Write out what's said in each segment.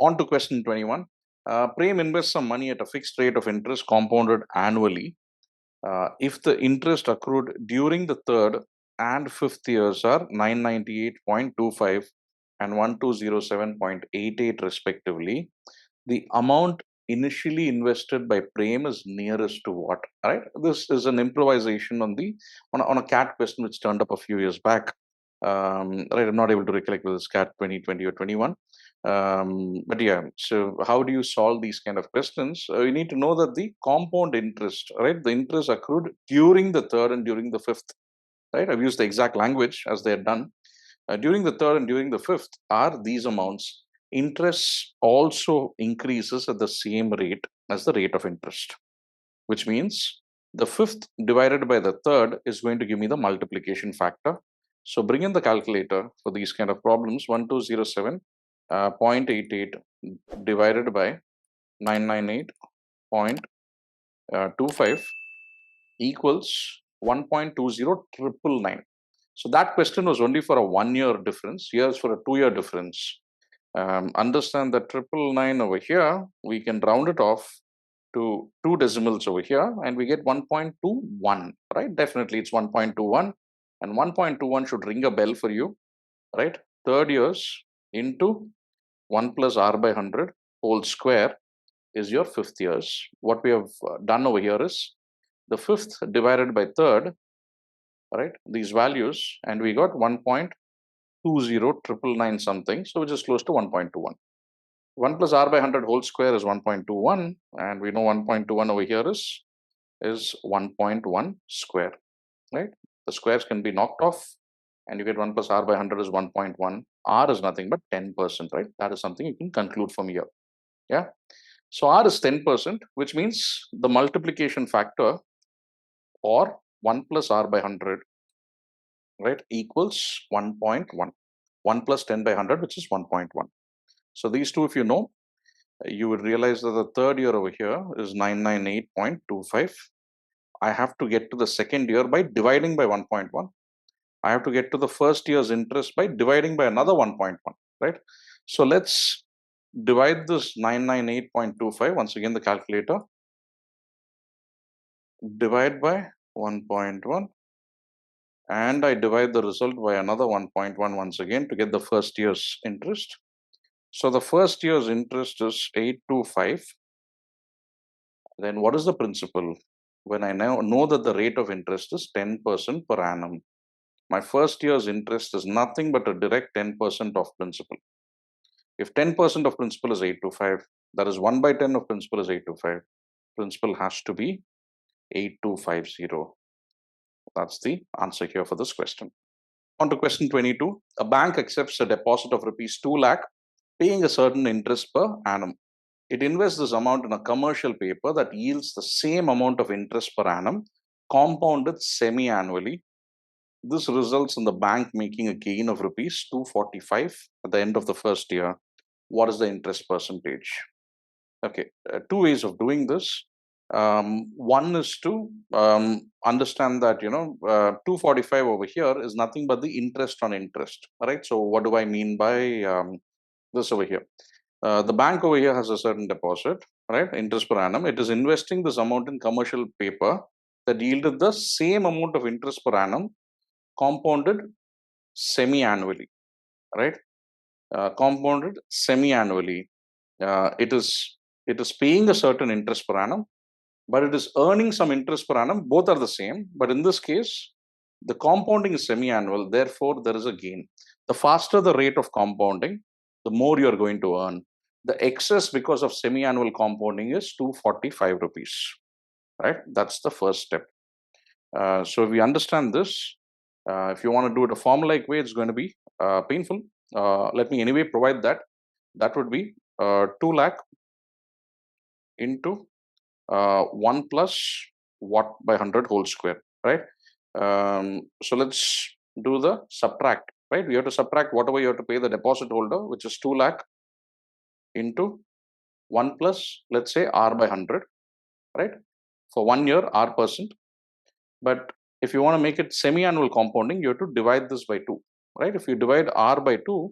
On to question 21. Prem invests some money at a fixed rate of interest compounded annually. If the interest accrued during the third and fifth years are 998.25 and 1207.88 respectively, the amount initially invested by Prem is nearest to what? Right? This is an improvisation on a CAT question which turned up a few years back. Right, I'm not able to recollect whether it's CAT 2020 or 21. But yeah, so how do you solve these kind of questions? You need to know that the compound interest, right, the interest accrued during the third and during the fifth, right? I've used the exact language as they're done. During the third and during the fifth are these amounts. Interest also increases at the same rate as the rate of interest, which means the fifth divided by the third is going to give me the multiplication factor. So bring in the calculator for these kind of problems. 1207.88 divided by 998.25 equals 1.20999. So that question was only for a 1 year difference. Here's for a 2 year difference. Understand that 999 over here, we can round it off to 2 decimals over here and we get 1.21, right? Definitely it's 1.21 and 1.21 should ring a bell for you, right? Third years into 1 plus r by 100 whole square is your fifth years. What we have done over here is the fifth divided by third, right? These values, and we got 1.20999 something, so which is close to 1.21. 1 plus r by 100 whole square is 1.21, and we know 1.21 over here is 1.1 square, right? The squares can be knocked off, and you get 1 plus r by 100 is 1.1. R is nothing but 10%, right? That is something you can conclude from here. Yeah. So R is 10%, which means the multiplication factor or 1 plus r by 100, right, equals 1.1. 1 plus 10 by 100, which is 1.1. So these two, if you know, you would realize that the third year over here is 998.25. I have to get to the second year by dividing by 1.1. I have to get to the first year's interest by dividing by another 1.1, right? So let's divide this 998.25. Once again, the calculator. Divide by 1.1. And I divide the result by another 1.1 once again to get the first year's interest. So the first year's interest is 825. Then what is the principal? When I now know that the rate of interest is 10% per annum, my first year's interest is nothing but a direct 10% of principal. If 10% of principal is 825, that is 1 by 10 of principal is 825. Principal has to be 8250. That's the answer here for this question. On to question 22. A bank accepts a deposit of rupees 2 lakh, paying a certain interest per annum. It invests this amount in a commercial paper that yields the same amount of interest per annum, compounded semi-annually. This results in the bank making a gain of rupees 245 at the end of the first year. What is the interest percentage? Okay, two ways of doing this. One is to understand that 245 over here is nothing but the interest on interest, right? So what do I mean by this over here? The bank over here has a certain deposit, right? Interest per annum. It is investing this amount in commercial paper that yielded the same amount of interest per annum, compounded semi-annually, right? Compounded semi-annually. It is paying a certain interest per annum, but it is earning some interest per annum. Both are the same, but in this case, the compounding is semi-annual. Therefore, there is a gain. The faster the rate of compounding, the more you are going to earn. The excess because of semi-annual compounding is 245 rupees, right? That's the first step. So if we understand this, if you want to do it a formulaic way, it's going to be painful. Let me anyway provide that. That would be 2 lakh into 1 plus what by 100 whole square, right? So let's do the subtract, right? We have to subtract whatever you have to pay the deposit holder, which is 2 lakh into 1 plus, let's say, r by 100, right? For 1 year, r%. But if you want to make it semi-annual compounding, you have to divide this by 2, right? If you divide r by 2,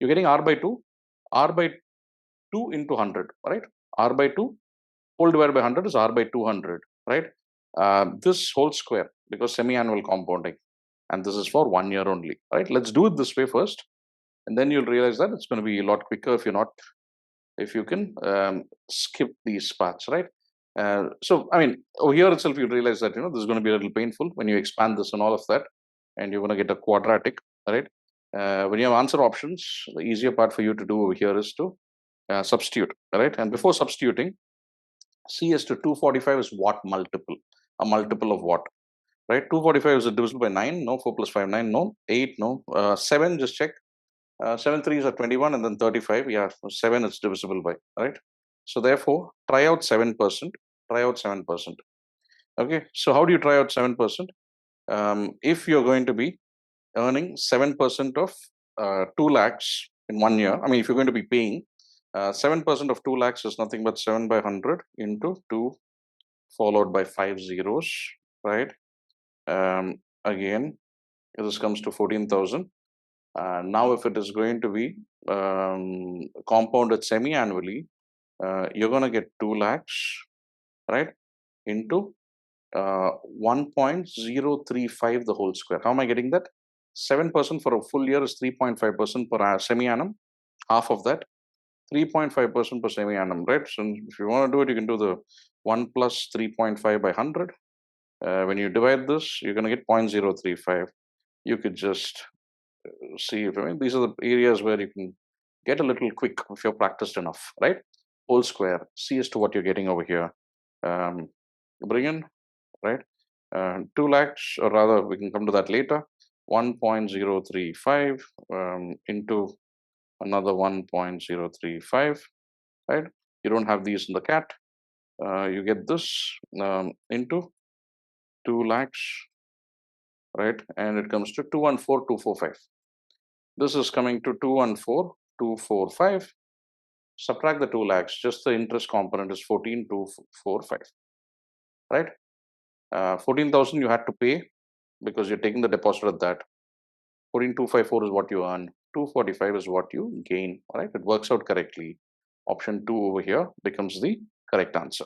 you're getting r by 2. R by 2 into 100, right? R by 2 whole divided by 100 is R by 200, right? This whole square, because semi-annual compounding, and this is for 1 year only, right? Let's do it this way first, and then you'll realize that it's going to be a lot quicker if you can skip these parts, right? So, I mean, over here itself, you realize that, this is going to be a little painful when you expand this and all of that, and you're going to get a quadratic, right? When you have answer options, the easier part for you to do over here is to substitute, right? And before substituting, C as to 245 is what multiple? A multiple of what, right? 245 is divisible by 9, no. 4 plus 5, 9, no. 8, no. 7, just check. 7 threes are 21, and then 35. Yeah, 7 is divisible by, right? So therefore, try out 7%. Try out 7%. Okay, so how do you try out 7%? If you're going to be earning 7% of 2 lakhs in 1 year, I mean, if you're going to be paying 7% of 2 lakhs is nothing but 7 by 100 into 2 followed by 5 zeros, right? Again, this comes to 14,000. Now, if it is going to be compounded semi-annually, you're going to get 2 lakhs, right, into 1.035 the whole square. How am I getting that? 7% for a full year is 3.5% per semi-annum. Half of that, 3.5% per semi-annum, right? So if you want to do it, you can do the 1 plus 3.5 by 100. When you divide this, you're going to get 0.035. You could just see if, I mean, these are the areas where you can get a little quick if you're practiced enough, right? Whole square, see as to what you're getting over here. Bring in, right? 2 lakhs, or rather, we can come to that later. 1.035 into another 1.035, right? You don't have these in the cat. You get this into 2 lakhs, right? And it comes to 214,245. This is coming to 214,245. Subtract the 2 lakhs, just the interest component is 14,245, right? 14,000 you had to pay because you're taking the deposit at that. 14,254 is what you earn. 245 is what you gain, right? It works out correctly. Option 2 over here becomes the correct answer.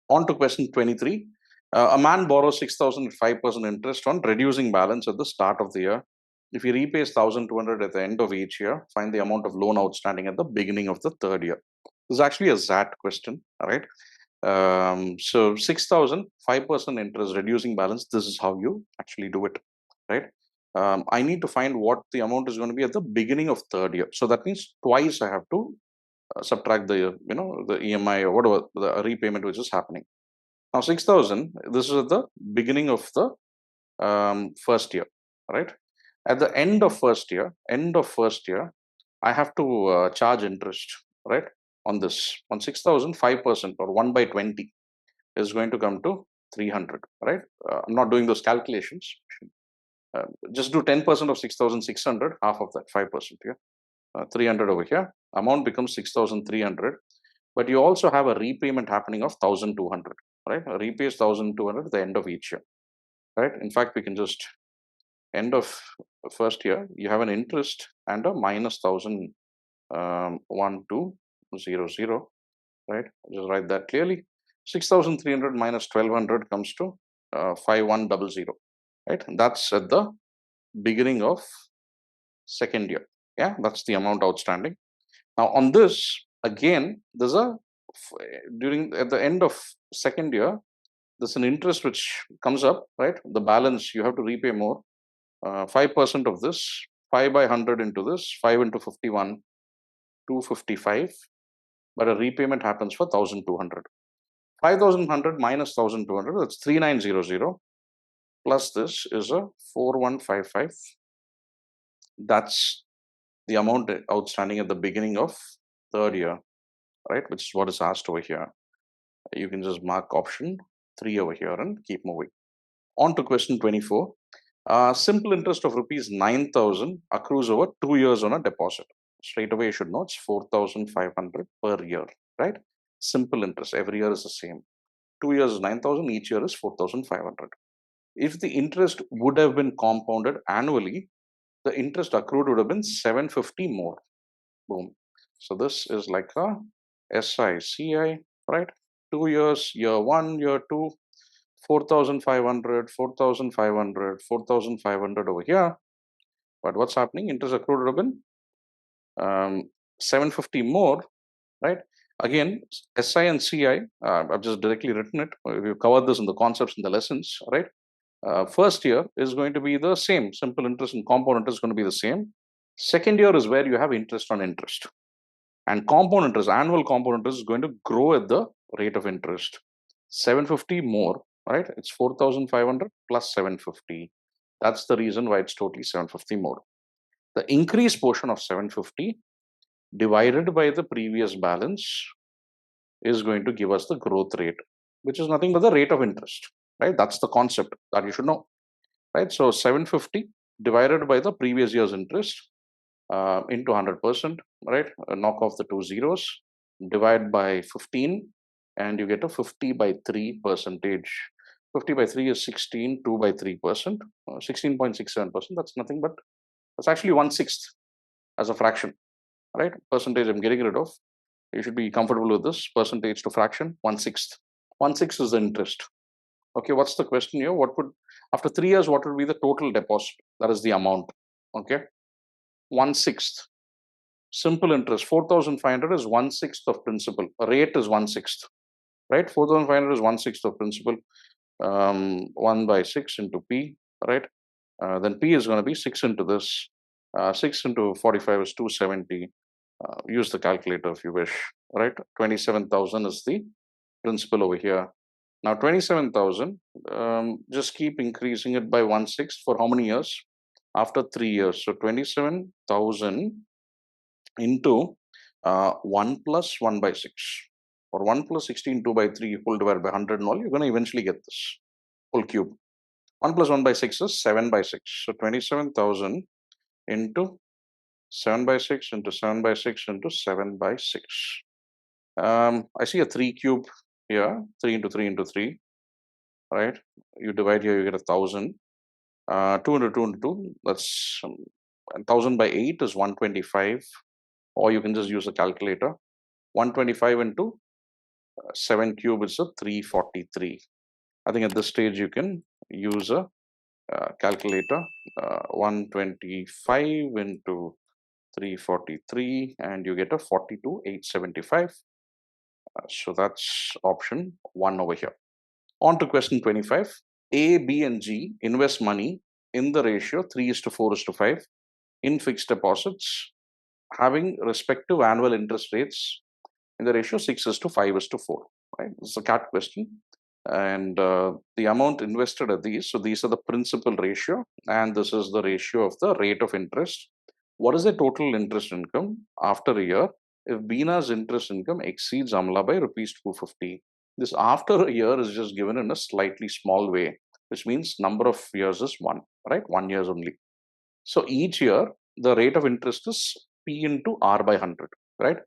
On to question 23. A man borrows 6,000 at 5% interest on reducing balance at the start of the year. If he repays 1,200 at the end of each year, find the amount of loan outstanding at the beginning of the third year. This is actually a ZAT question, all right? So 6,000, 5% interest, reducing balance. This is how you actually do it, right? I need to find what the amount is going to be at the beginning of third year. So that means twice I have to subtract the, the EMI or whatever, the repayment which is happening. Now 6,000, this is at the beginning of the first year, right? At the end of first year, I have to charge interest, right? On this, on 6,000, 5% or 1 by 20 is going to come to 300, right? I'm not doing those calculations. Just do 10% of 6,600, half of that, 5%, yeah? 300 over here. Amount becomes 6,300. But you also have a repayment happening of 1,200, right? A repays 1,200 at the end of each year, right? In fact, we can just end of first year, you have an interest and a minus 1,000, 1,200, right? Just write that clearly. 6,300 minus 1,200 comes to 5,100, right? And that's at the beginning of second year. Yeah, that's the amount outstanding. Now on this, again, there's at the end of second year, there's an interest which comes up, right? The balance, you have to repay more. 5% of this, 5 by 100 into this, 5 into 51, 255. But a repayment happens for 1,200. 5,100 minus 1,200, that's 3,900. Plus this is a 4,155. That's the amount outstanding at the beginning of third year, right? Which is what is asked over here. You can just mark option 3 over here and keep moving. On to question 24. Simple interest of rupees 9,000 accrues over 2 years on a deposit. Straight away, you should know it's 4,500 per year, right? Simple interest, every year is the same. 2 years is 9,000, each year is 4,500. If the interest would have been compounded annually, the interest accrued would have been 750 more. Boom. So this is like a SI, CI, right? 2 years, year 1, year 2, 4,500, 4,500, 4,500 over here. But what's happening? Interest accrued would have been 750 more, right? Again, SI and CI, I've just directly written it. We've covered this in the concepts in the lessons, right? First year is going to be the same. Simple interest and compound interest is going to be the same. Second year is where you have interest on interest. And compound interest, annual compound interest is going to grow at the rate of interest. 750 more, right? It's 4,500 plus 750. That's the reason why it's totally 750 more. The increased portion of 750 divided by the previous balance is going to give us the growth rate, which is nothing but the rate of interest, right? That's the concept that you should know, right? So 750 divided by the previous year's interest into 100%, right? Knock off the two zeros, divide by 15, and you get a 50 by 3 percentage. 50 by 3 is 16, 2 by 3%, 16.67%. That's nothing but, that's actually 1/6 as a fraction, right? Percentage I'm getting rid of. You should be comfortable with this. Percentage to fraction, 1/6. 1/6 is the interest. Okay, what's the question here? What would, after 3 years, what would be the total deposit? That is the amount. Okay, 1/6. Simple interest, 4,500 is 1/6 of principal. Rate is 1/6, right? 4,500 is 1/6 of principal. 1 by 6 into P, right? Then P is going to be 6 into this. 6 into 45 is 270. Use the calculator if you wish, right? 27,000 is the principal over here. Now 27,000, just keep increasing it by 1/6 for how many years? After 3 years. So 27,000 into 1 plus 1 by 6, or 1 plus 16 2 by 3 whole divided by 100 and all, you're going to eventually get this whole cube. 1 plus 1 by 6 is 7 by 6. So 27,000 into 7 by 6 into 7 by 6 into 7 by 6. I see a 3 cube here, 3 into 3 into 3, right? You divide here, you get 1,000. 2 into 2 into 2, that's 1,000 by 8 is 125, or you can just use a calculator. 125 into 7 cube is a 343. I think at this stage you can use a calculator. 125 into 343, and you get a 42,875. So that's option 1 over here. On to question 25. A, B, and G invest money in the ratio 3:4:5 in fixed deposits, having respective annual interest rates in the ratio 6:5:4. Right? This is a CAT question. And the amount invested are these. So these are the principal ratio, and this is the ratio of the rate of interest. What is the total interest income after a year if Bina's interest income exceeds Amla by rupees 250? This after a year is just given in a slightly small way, which means number of years is 1, right? 1 years only. So each year, the rate of interest is P into R by 100, right?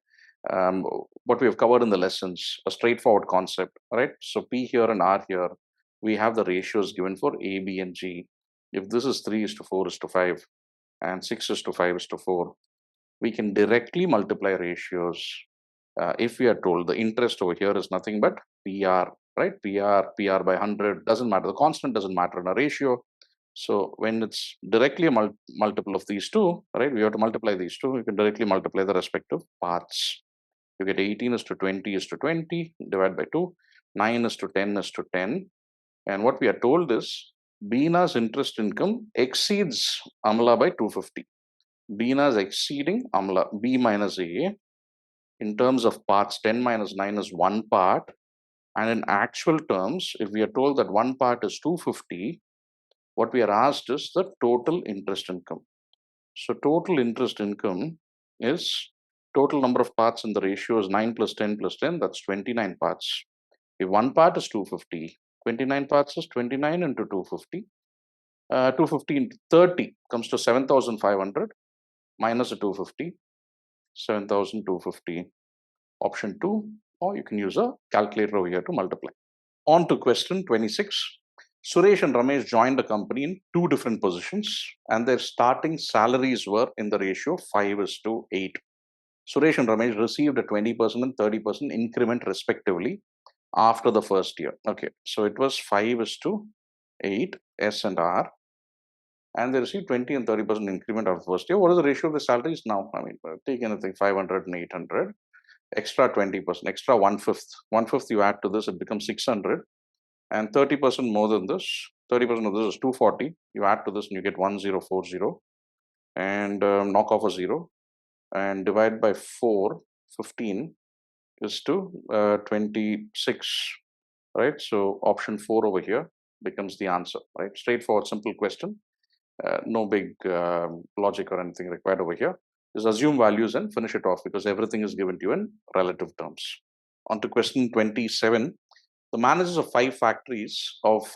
What we have covered in the lessons, a straightforward concept, right? So P here and R here, we have the ratios given for A, B, and G. If this is 3:4:5 and 6:5:4, we can directly multiply ratios. If we are told the interest over here is nothing but PR, right? PR by 100, doesn't matter. The constant doesn't matter in a ratio. So when it's directly a multiple of these two, right? We have to multiply these two. You can directly multiply the respective parts. You get 18 is to 20 is to 20, divide by 2. 9 is to 10 is to 10. And what we are told is Bina's interest income exceeds Amla by 250. Bina is exceeding Amla, B minus A. In terms of parts, 10 minus 9 is 1 part. And in actual terms, if we are told that 1 part is 250, what we are asked is the total interest income. So total interest income is total number of parts in the ratio is 9 plus 10 plus 10, that's 29 parts. If 1 part is 250, 29 parts is 29 into 250. 250 into 30 comes to 7,500 minus a 250, 7,250. Option 2, or you can use a calculator over here to multiply. On to question 26. Suresh and Ramesh joined a company in 2 different positions, and their starting salaries were in the ratio 5:8. Suresh and Ramesh received a 20% and 30% increment respectively after the first year. Okay, so it was 5 is to 8, S and R, and they received 20 and 30% increment after the first year. What is the ratio of the salaries now? I mean, take anything 500 and 800, extra 20%, extra one fifth you add to this, it becomes 600, and 30% more than this, 30% of this is 240. You add to this and you get 1040, and knock off a 0 and divide by 4, 15 is to 26, right? So option 4 over here becomes the answer, right? Straightforward, simple question. No big logic or anything required over here. Just assume values and finish it off because everything is given to you in relative terms. On to question 27. The managers of 5 factories of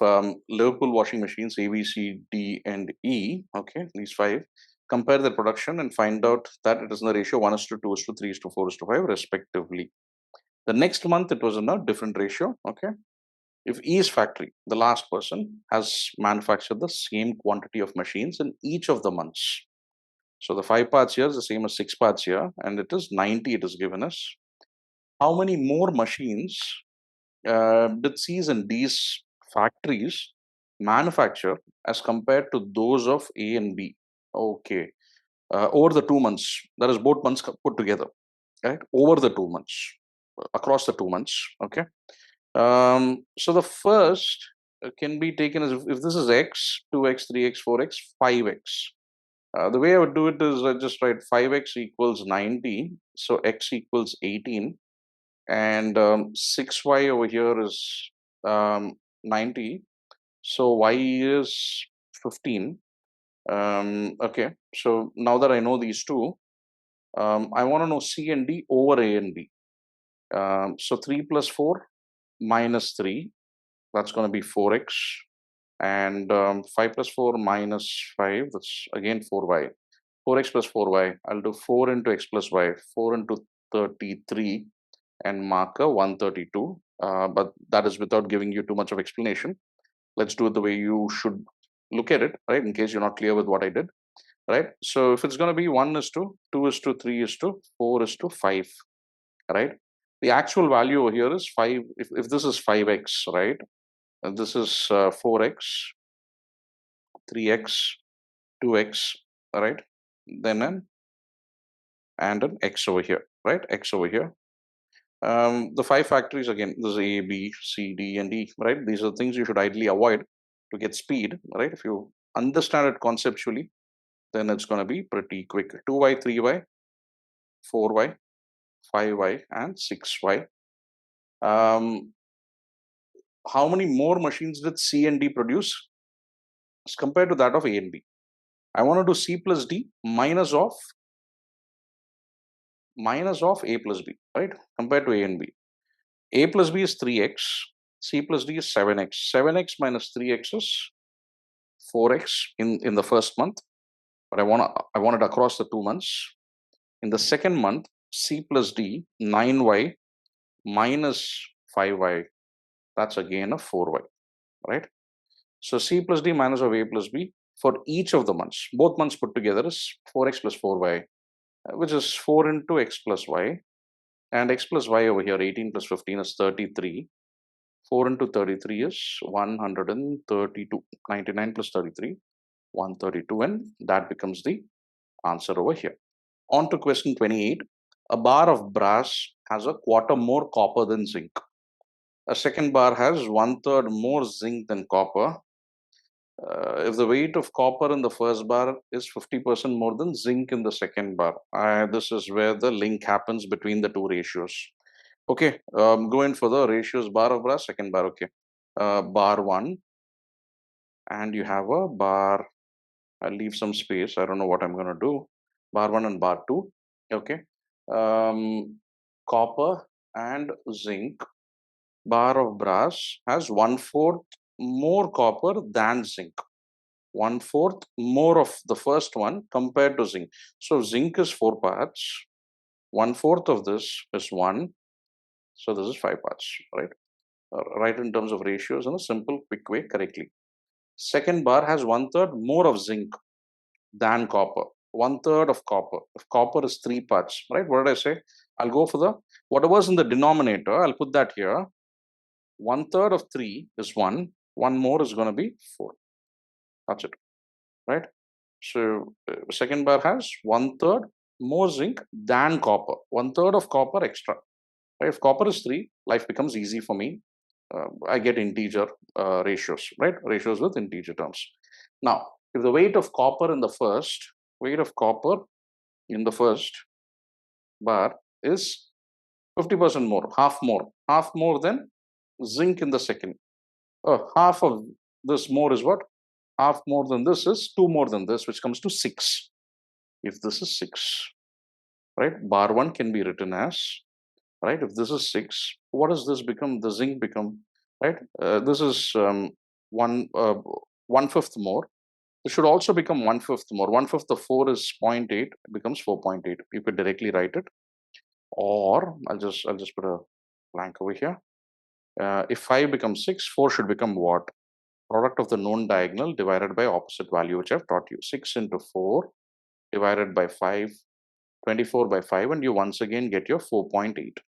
Liverpool washing machines A, B, C, D, and E, okay, these 5, compare their production and find out that it is in the ratio 1 is to 2 is to 3 is to 4 is to 5 respectively. The next month it was in a different ratio, okay. If E's factory, the last person, has manufactured the same quantity of machines in each of the months. So the 5 parts here is the same as 6 parts here, and it is 90 it is given us. How many more machines did C's and D's factories manufacture as compared to those of A and B? Okay. Over the 2 months, that is both months put together, right? Over the 2 months, across the 2 months, okay. So the first can be taken as if this is x, 2x, 3x, 4x, 5x. The way I would do it is I just write 5x equals 90, so x equals 18, and 6y over here is 90, so y is 15. Okay, so now that I know these two, I want to know C and D over A and B. So 3 plus 4 minus 3, that's going to be 4x, and 5 plus 4 minus 5, that's again 4y. 4x plus 4y, I'll do 4 into x plus y, 4 into 33, and marker 132. But that is without giving you too much of explanation. Let's do it the way you should look at it, right? In case you're not clear with what I did, right? So if it's going to be 1 is to 2 is to 3 is to 4 is to 5, right? The actual value over here is 5. If this is 5x, right? And this is 4x, 3x, 2x, right? Then and an x over here, right? X over here. The 5 factories again, this is A, B, C, D, and E, right? These are the things you should ideally avoid to get speed, right? If you understand it conceptually, then it's going to be pretty quick. 2y, 3y, 4y, 5y, and 6y. How many more machines did C and D produce as compared to that of A and B? I want to do C plus D minus of A plus B, right? Compared to A and B. A plus B is 3x, C plus D is 7x. 7x minus 3x is 4x in the first month, but I want it across the 2 months. In the second month, C plus D, 9y minus 5y, that's again a 4y, right? So C plus D minus of A plus B for each of the months, both months put together is 4x plus 4y, which is 4 into x plus y, and x plus y over here, 18 plus 15 is 33. 4 into 33 is 132. 99 plus 33, 132, and that becomes the answer over here. On to question 28. A bar of brass has a quarter more copper than zinc. A second bar has 1/3 more zinc than copper. If the weight of copper in the first bar is 50% more than zinc in the second bar, this is where the link happens between the two ratios. Okay, go in for the ratios. Bar of brass, second bar, okay. Bar 1, and you have a bar, I'll leave some space, I don't know what I'm going to do. Bar 1 and bar 2, okay. Copper and zinc. Bar of brass has 1/4 more copper than zinc. 1/4 more of the first one compared to zinc. So zinc is 4 parts. 1/4 of this is 1. So this is 5 parts, right? Write in terms of ratios in a simple, quick way correctly. Second bar has 1/3 more of zinc than copper. 1/3 of copper. If copper is 3 parts, right? What did I say? I'll go for the, whatever's in the denominator, I'll put that here. 1/3 of 3 is 1. One more is going to be 4. That's it, right? So second bar has 1/3 more zinc than copper. 1/3 of copper extra. Right? If copper is 3, life becomes easy for me. I get integer ratios, right? Ratios with integer terms. Now, if the weight of copper in the first, bar is 50% more, half more than zinc in the second. Half of this more is what? Half more than this is 2 more than this, which comes to 6. If this is 6, right? Bar 1 can be written as, right? If this is 6, what does this become? The zinc become, right? This is 1/5 more. This should also become 1/5 more. 1/5 of 4 is 0.8. It becomes 4.8. You could directly write it, or I'll just put a blank over here. If 5 becomes 6, 4 should become what? Product of the known diagonal divided by opposite value, which I've taught you. 6 into 4 divided by 5, 24 by 5, and you once again get your 4.8.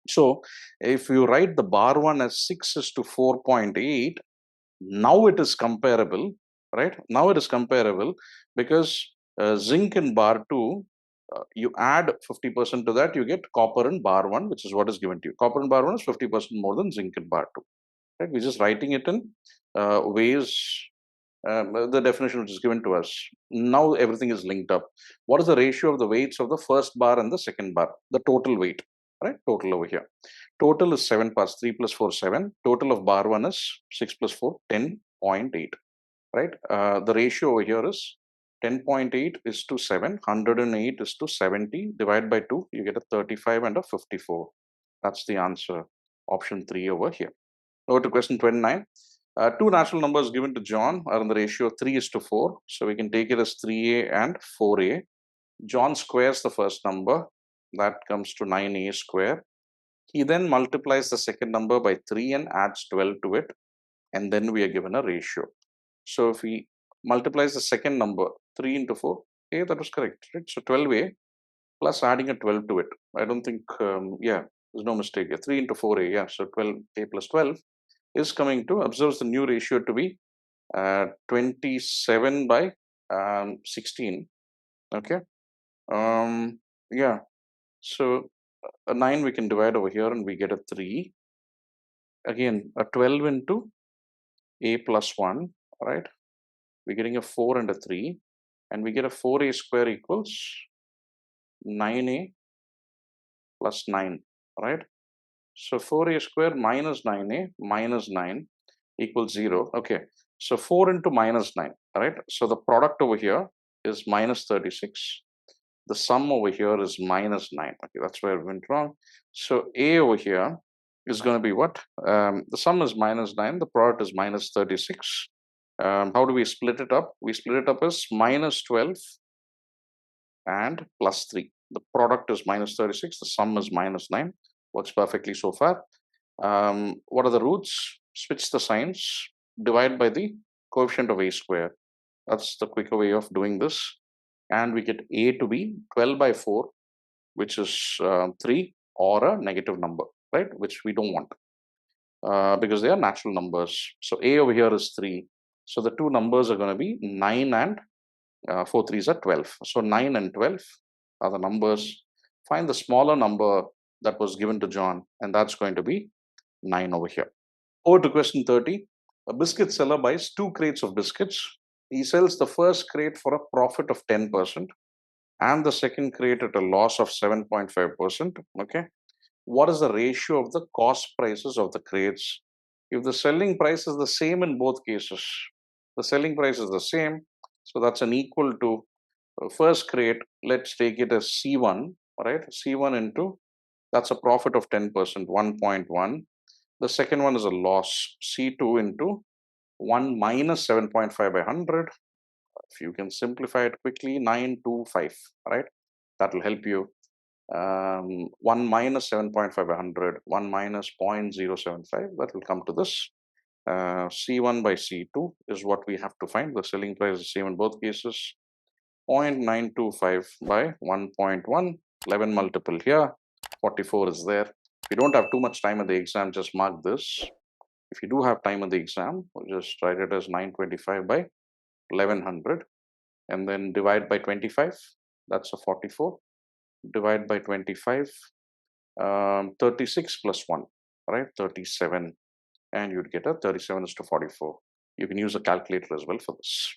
So if you write the bar 1 as 6 is to 4.8, now it is comparable, right? Now it is comparable because zinc in bar 2, you add 50% to that, you get copper in bar 1, which is what is given to you. Copper in bar 1 is 50% more than zinc in bar 2. Right? We're just writing it in ways, the definition which is given to us. Now everything is linked up. What is the ratio of the weights of the first bar and the second bar? The total weight, right? Total over here. Total is 7 parts, 3 plus 4, 7. Total of bar 1 is 6 plus 4, 10.8, right? The ratio over here is 10.8 is to 7, 108 is to 70, divide by 2, you get a 35 and a 54. That's the answer, option 3 over here. Over to question 29. Two natural numbers given to John are in the ratio 3 is to 4. So we can take it as 3a and 4a. John squares the first number. That comes to 9a square. He then multiplies the second number by 3 and adds 12 to it. And then we are given a ratio. So if he multiplies the second number, 3 into 4, that was correct, right? So 12a plus adding a 12 to it. I don't think, there's no mistake here. 3 into 4a, yeah. So 12a plus 12 is coming to, observes the new ratio to be 27 by 16. Okay. Yeah. So a 9 we can divide over here and we get a 3. Again, a 12 into a plus 1, right? We're getting a 4 and a 3. And we get a 4a square equals 9a plus 9, right? So 4a square minus 9a minus 9 equals 0. Okay. So 4 into minus 9, right? So the product over here is minus 36. The sum over here is minus 9. Okay, that's where I went wrong. So a over here is going to be what? The sum is minus 9. The product is minus 36. How do we split it up? We split it up as minus 12 and plus 3. The product is minus 36. The sum is minus 9. Works perfectly so far. What are the roots? Switch the signs. Divide by the coefficient of a square. That's the quicker way of doing this. And we get a to be 12 by 4, which is 3, or a negative number, right? Which we don't want because they are natural numbers. So a over here is 3. So the two numbers are going to be 9 and 4 3s are 12. So 9 and 12 are the numbers. Find the smaller number that was given to John, and that's going to be 9 over here. Over to question 30. A biscuit seller buys 2 crates of biscuits. He sells the first crate for a profit of 10% and the second crate at a loss of 7.5%. Okay. What is the ratio of the cost prices of the crates? If the selling price is the same in both cases, the selling price is the same. So that's an equal to first crate. Let's take it as C1, right? C1 into, that's a profit of 10%, 1.1. The second one is a loss, C2 into 1 minus 7.5 by 100. If you can simplify it quickly, 925, right? That will help you. 1 minus 7.5 by 100, 1 minus 0.075, that will come to this. C1 by C2 is what we have to find. The selling price is the same in both cases. 0.925 by 1.1, 11 multiple here, 44 is there. If you don't have too much time at the exam, just mark this. If you do have time at the exam, we'll just write it as 925 by 1100 and then divide by 25. That's a 44. Divide by 25, 36 plus 1, right? 37. And you'd get a 37 is to 44. You can use a calculator as well for this.